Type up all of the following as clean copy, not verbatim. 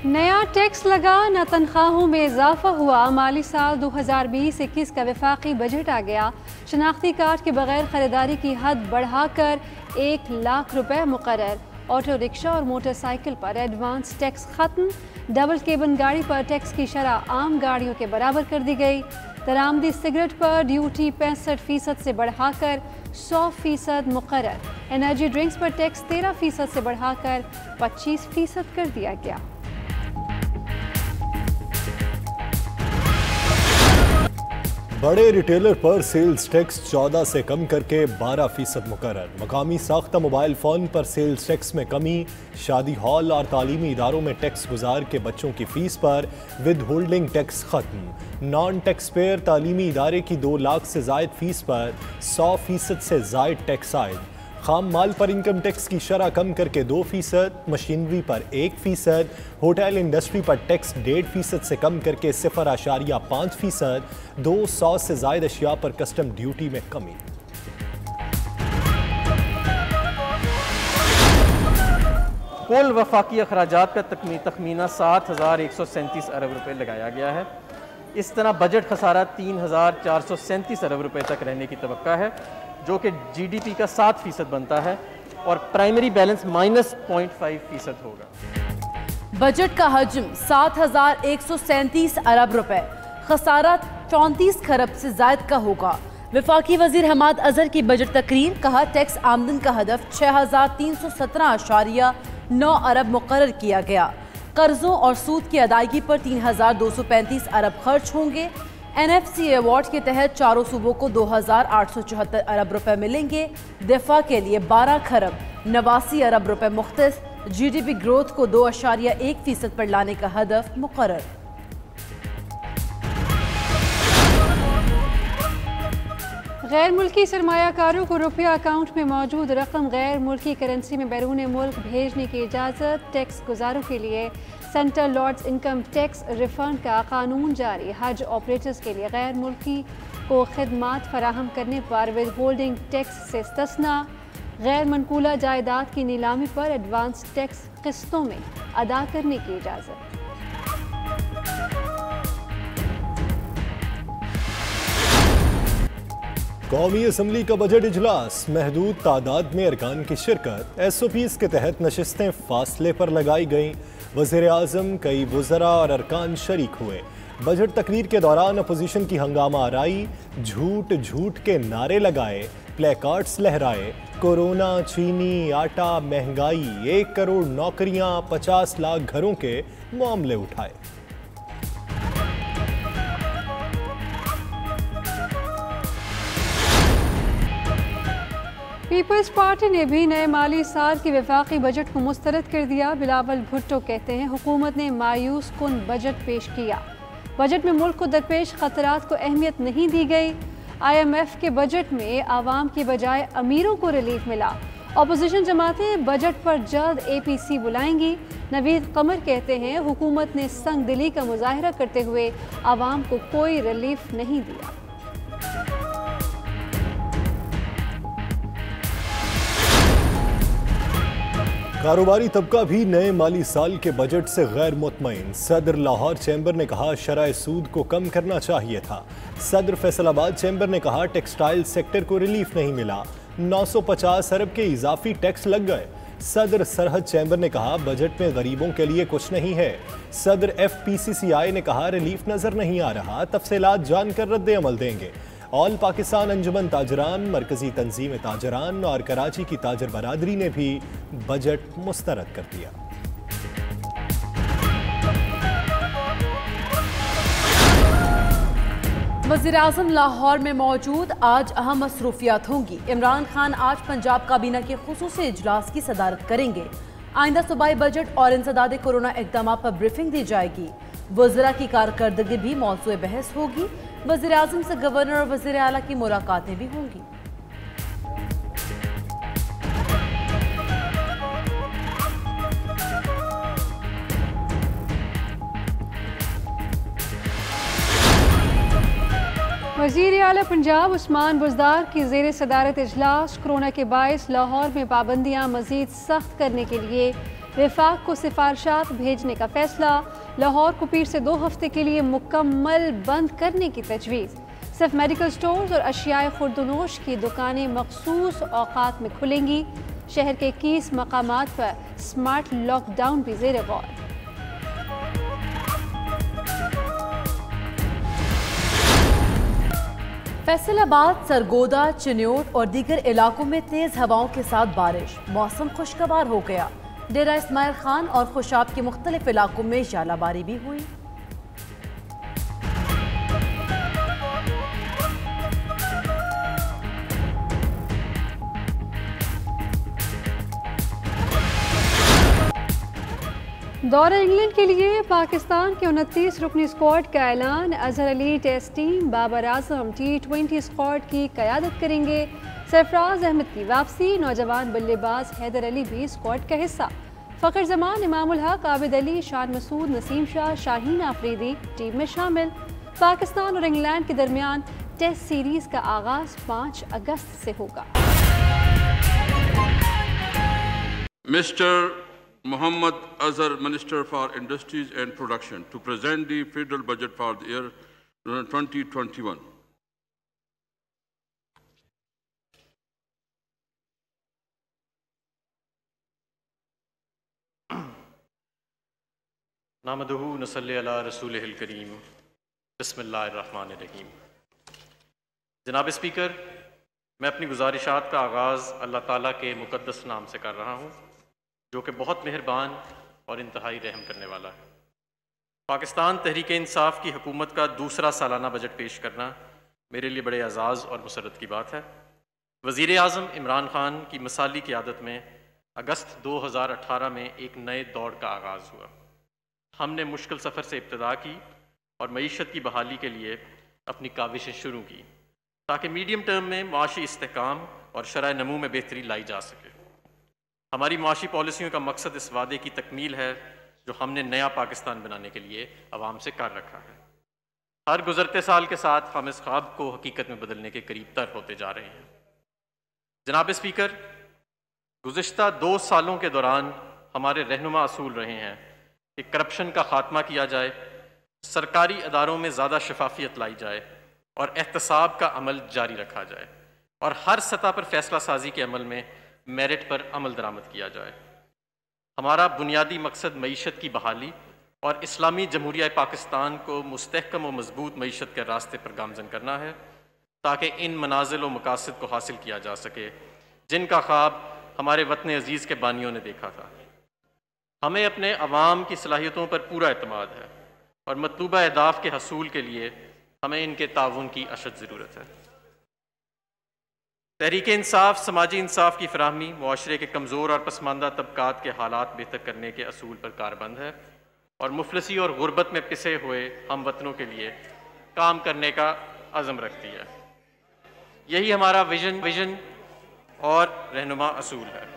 नया टैक्स लगा, न तनख्वाहों में इजाफा हुआ। माली साल 2020-21 का वफाकी बजट आ गया। शनाख्ती कार्ड के बगैर खरीदारी की हद बढ़ाकर 1 लाख रुपए मुकर्रर। ऑटो रिक्शा और मोटरसाइकिल पर एडवांस टैक्स खत्म। डबल केबन गाड़ी पर टैक्स की शरह आम गाड़ियों के बराबर कर दी गई। दरामदी सिगरेट पर ड्यूटी 65% से बढ़ाकर 100% मुकर्रर। एनर्जी ड्रिंक्स पर टैक्स 13% से बढ़ाकर 25% कर दिया गया। बड़े रिटेलर पर सेल्स टैक्स 14 से कम करके 12% मुकर्रर। मकामी साख्ता मोबाइल फ़ोन पर सेल्स टैक्स में कमी। शादी हॉल और तालीमी इदारों में टैक्स गुजार के बच्चों की फ़ीस पर विद होल्डिंग टैक्स ख़त्म। नॉन टैक्स पेयर तालीमी इदारे की 2 लाख से ज़ायद फ़ीस पर 100% से ज़ायद टैक्स आयद। खाम माल पर इनकम टैक्स की शरह कम करके 2%, मशीनरी पर 1%, होटल इंडस्ट्री पर टैक्स 1.5% से कम करके 0.5%, 200 से ज़ायद अशिया पर कस्टम ड्यूटी में कमी। कुल वफाकी अखराजात का तखमीना 7,137 अरब रुपये लगाया गया है। इस तरह बजट खसारा 3,437 अरब रुपये तक रहने की तवक्का है, जो कि GDP का 7% बनता है और प्राइमरी बैलेंस -0.5% होगा। बजट का हजम 7,137 अरब रुपए, खसारा 34 खरब से जायद का होगा। वफाकी वजीर हमाद अजहर की बजट तकरीर, कहा टैक्स आमदन का हदफ 6,317.9 अरब मुकर्रर किया गया। कर्जों और सूद की अदायगी पर 3,235 अरब खर्च होंगे। NFC अवार्ड के तहत चारों सूबों को 2,874 अरब रुपए मिलेंगे। दिफा के लिए 12 खरब 89 अरब रुपए मुख्तस। GDP ग्रोथ को 2.1% पर लाने का हदफ मुकर्रर। गैर मुल्की सरमायाकारों को रुपया अकाउंट में मौजूद रकम गैर मुल्की करेंसी में बैरून मुल्क भेजने की इजाज़त। टैक्स गुजारों के लिए सेंट्रल लॉर्ड्स इनकम टैक्स रिफंड का कानून जारी। हज ऑपरेटर्स के लिए गैर मुल्की को खिदमात फराहम करने पर विद होल्डिंग टैक्स से इस्तिस्ना। गैर मनकूला जायदाद की नीलामी पर एडवांस टैक्स किस्तों में अदा करने की इजाज़त। कौमी असम्बली का बजट इजलास, महदूद तादाद में अरकान की शिरकत। SOPs के तहत नशिस्तें फासले पर लगाई गईं। वज़ीर आज़म, कई वज़रा और अरकान शरीक हुए। बजट तकरीर के दौरान अपोजिशन की हंगामा आराई, झूठ झूठ के नारे लगाए, प्ले कार्ड्स लहराए। कोरोना, चीनी, आटा, महंगाई, 1 करोड़ नौकरियां, 50 लाख घरों के मामले उठाए। पीपल्स पार्टी ने भी नए माली साल के वफाकी बजट को मुस्तरद कर दिया। बिलावल भुट्टो कहते हैं हुकूमत ने मायूस कुन बजट पेश किया। बजट में मुल्क को दरपेश खतरात को अहमियत नहीं दी गई। IMF के बजट में आवाम की बजाय अमीरों को रिलीफ मिला। अपोजिशन जमातें बजट पर जल्द APC बुलाएंगी। नवीद कमर कहते हैं हुकूमत ने संग दिली का मुजाहरा करते हुए आवाम को कोई रिलीफ नहीं दिया। कारोबारी तबका भी नए माली साल के बजट से गैर मुतमईन। सदर लाहौर चैम्बर ने कहा शरह सूद को कम करना चाहिए था। सदर फैसलाबाद चैम्बर ने कहा टेक्सटाइल सेक्टर को रिलीफ नहीं मिला, 950 अरब के इजाफी टैक्स लग गए। सदर सरहद चैम्बर ने कहा बजट में गरीबों के लिए कुछ नहीं है। सदर FPCCI ने कहा रिलीफ नजर नहीं आ रहा, तफसीलात जानकर रद्द अमल देंगे। ऑल पाकिस्तान अंजुमन ताजरान, मरकजी तंजीम ताजरान और कराची की ताजर बरादरी ने भी बजट मुस्तरद कर दिया। वज़ीर-ए-आज़म लाहौर में मौजूद, आज अहम मसरूफियात होंगी। इमरान खान आज पंजाब काबीना के खुसूसी इजलास की सदारत करेंगे। आइंदा सूबाई बजट और इंसदाद कोरोना इक़दाम पर ब्रीफिंग दी जाएगी। वज़रा की कारकर्दगी भी मौज़ूए बहस होगी। वज़ीर-ए-आज़म से गवर्नर और वज़ीर आला की मुलाकातें भी होंगी। वज़ीर आला पंजाब उस्मान बुज़दार की ज़ेर सदारत इजलास। कोरोना के बायस लाहौर में पाबंदियाँ मज़ीद सख्त करने के लिए वफाक को सिफारिशात भेजने का फैसला। लाहौर को पीर से 2 हफ्ते के लिए मुकम्मल बंद करने की तजवीज़। सिर्फ मेडिकल स्टोर्स और अशियाए खुर्दनोश की दुकानें मखसूस औकात में खुलेंगी। शहर के 21 मकामात पर स्मार्ट लॉकडाउन भी ज़ेर गौर। फैसलाबाद, सरगोदा, चिन्योट और दीगर इलाकों में तेज हवाओं के साथ बारिश। मौसम खुशगवार हो गया। डेरा इस्माइल खान और खुशाब के मुख्तलिफ इलाकों में जालाबारी भी हुई। दौरा इंग्लैंड के लिए पाकिस्तान के 29 रुकनी स्क्वाड का ऐलान। Azhar Ali test team, Babar Azam T20 squad की क़यादत करेंगे। सरफराज अहमद की वापसी। नौजवान बल्लेबाज हैदर अली भी स्क्वाड का हिस्सा। फ़खर जमान, इमामुल हक, आबिद अली, शान मसूद, नसीम शाह, शाहीन आफरीदी टीम में शामिल। पाकिस्तान और इंग्लैंड के दरमियान टेस्ट सीरीज़ का आगाज़ 5 अगस्त से होगा। Mister Muhammad Azhar, Minister for Industries and Production, to present the federal budget for the year 2021. नामदहू नसल्ली अला रसूलिहिल करीम, बिस्मिल्लाहिर्रहमानिर्रहीम। जनाब स्पीकर, मैं अपनी गुजारिशात का आगाज़ अल्लाह ताला के मुक़द्दस नाम से कर रहा हूँ, जो कि बहुत मेहरबान और इंतहाई रहम करने वाला है। पाकिस्तान तहरीक इंसाफ की हुकूमत का दूसरा सालाना बजट पेश करना मेरे लिए बड़े एजाज़ और मुसरत की बात है। वज़ीर आज़म इमरान खान की मिसाली क़यादत में अगस्त 2018 में एक नए दौर का आगाज़ हुआ। हमने मुश्किल सफ़र से इब्तदा की और मईशत की बहाली के लिए अपनी काविशें शुरू की, ताकि मीडियम टर्म में मुआशी इस्तेहकाम और शरह नमू में बेहतरी लाई जा सके। हमारी मुआशी पॉलिसियों का मकसद इस वादे की तकमील है जो हमने नया पाकिस्तान बनाने के लिए अवाम से कर रखा है। हर गुज़रते साल के साथ हम इस ख्वाब को हकीकत में बदलने के करीब तर होते जा रहे हैं। जनाब स्पीकर, गुज़िश्ता 2 सालों के दौरान हमारे रहनुमा असूल रहे हैं कि करप्शन का खात्मा किया जाए, सरकारी अदारों में ज़्यादा शफाफियत लाई जाए और एहतसाब का अमल जारी रखा जाए, और हर सतह पर फैसला साजी के अमल में मेरिट पर अमल दरामद किया जाए। हमारा बुनियादी मकसद मईशत की बहाली और इस्लामी जमहूरिया पाकिस्तान को मुस्तहकम और मजबूत मईशत के रास्ते पर गामजन करना है, ताकि इन मनाजिल और मकासद को हासिल किया जा सके जिनका ख्वाब हमारे वतन अजीज़ के बानियों ने देखा था। हमें अपने अवाम की सलाहियतों पर पूरा एतमाद है और मतलूबा अहदाफ के हसूल के लिए हमें इनके ताउन की अशद ज़रूरत है। तहरीक इंसाफ समाजी इंसाफ की फराहमी, मुआशरे के कमज़ोर और पसमानदा तबकात के हालात बेहतर करने के असूल पर कारबंद है और मुफलसी और गुर्बत में पिसे हुए हम वतनों के लिए काम करने का अज़म रखती है। यही हमारा विजन और रहनुमा असूल है।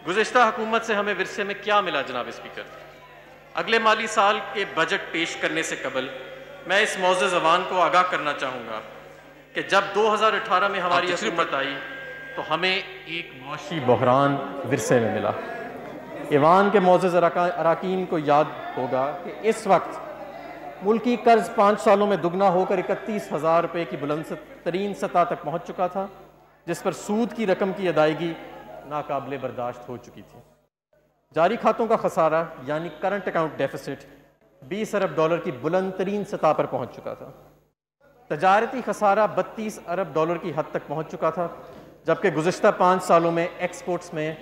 गुज़िश्ता हुकूमत से हमें विरसे में क्या मिला जनाब स्पीकर? अगले माली साल के बजट पेश करने से कबल मैं इस मौज़ूद ज़बान को आगाह करना चाहूँगा कि जब 2018 में हमारी हुकूमत आई तो हमें एक मुआशी बहरान विरसे में मिला। ईवान के मौजूद अराकीन को याद होगा कि इस वक्त मुल्की कर्ज 5 सालों में दुगना होकर 31,000 रुपये की बुलंद तरीन सतह तक पहुँच चुका था, जिस पर सूद की रकम की अदायगी नाकाबिले बर्दाश्त हो चुकी थी। जारी खातों का खसारा यानी करंट अकाउंट डेफिसिट 20 अरब डॉलर की बुलंद तरीन सतह पर पहुँच चुका था। तजारती खसारा 32 अरब डॉलर की हद तक पहुँच चुका था, जबकि गुज़िश्ता 5 सालों में एक्सपोर्ट्स में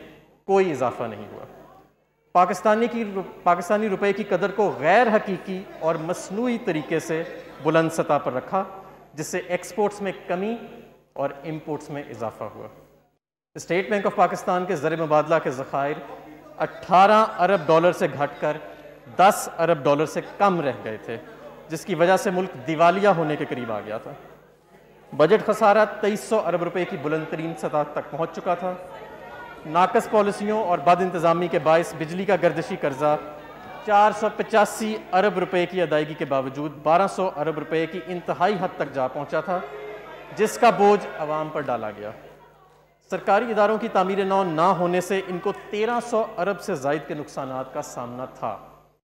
कोई इजाफा नहीं हुआ। पाकिस्तानी रुपए की कदर को गैर हकीकी और मसनूई तरीके से बुलंद सतह पर रखा, जिससे एक्सपोर्ट्स में कमी और इम्पोर्ट्स में इजाफा हुआ। स्टेट बैंक ऑफ पाकिस्तान के ज़र मुबादला के ज़खायर 18 अरब डॉलर से घटकर 10 अरब डॉलर से कम रह गए थे, जिसकी वजह से मुल्क दिवालिया होने के करीब आ गया था। बजट खसारा 2300 अरब रुपए की बुलंद तरीन सतह तक पहुँच चुका था। नाकस पॉलिसियों और बद इंतज़ामी के बायस बिजली का गर्दिशी कर्जा 485 अरब रुपए की अदायगी के बावजूद 1200 अरब रुपए की इंतहाई हद तक जा पहुँचा था, जिसका बोझ अवाम पर डाला गया। सरकारी इदारों की तामीर नौ ना होने से इनको 1300 अरब से ज़ायद के नुकसानात का सामना था।